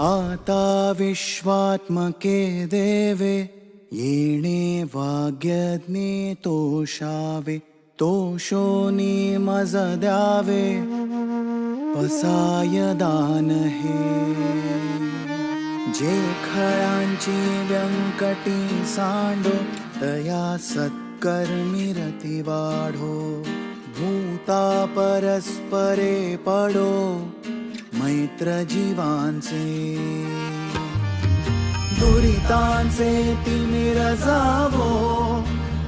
आता विश्वात्मके देवे येणे वाग्यज्ञे तोषावे तोषोनी मज द्यावे पसाय दान हे जे खळांची व्यंकटी सांडो तया सत्कर्मी रती वाढो भूता परस्परे पडो मैत्र जीवांचे दुरितांचे तिमिर जावो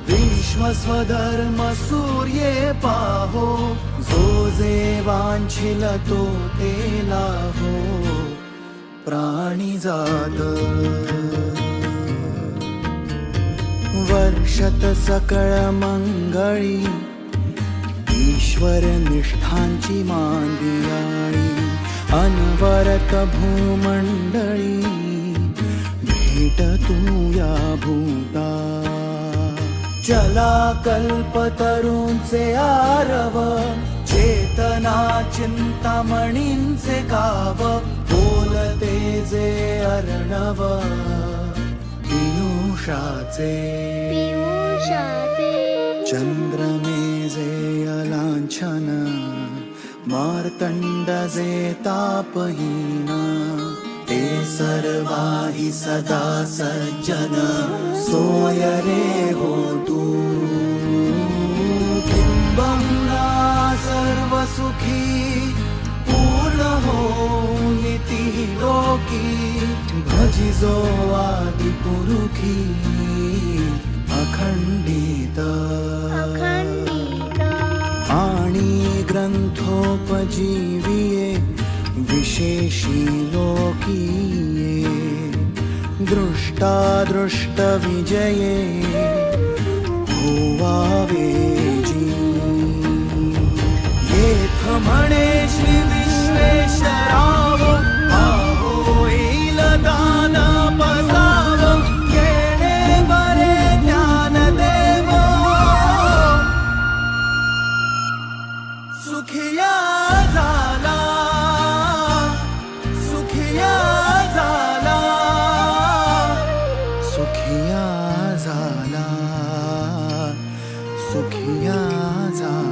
विश्व स्वधर्म सूर्ये पाहो जो जे वांछिल तो ते लाभो प्राणी जात वर्षत सकळ मंगळी ईश्वर निष्ठांची मांदियाळी अनवरत भूमंडळी भेट तू या भूता चला कल्पतरूंचे आरव चेतना चिंतामणींचे गाव बोलते जे अर्णव पियुषाचे चंद्रमे जे अलांछन मार्तंड जे तापहीन ते सर्वाहि सदा सज्जन सोय रे हो तू किंबहुना सर्व सुखी पूर्ण हो नीती लोकी भजिजो आदि पुरुखी अखंडित आणि ग्रंथोपजीविये विशेषी लोकीये दृष्टादृष्ट विजये होवावे जी येथ म्हणे श्री विश्वेश्वराव पाहो येईल दान पसाव येणे बरे ज्ञानदेव सुखिया झाला सुखिया झाला सुखिया झाला सुखिया झाला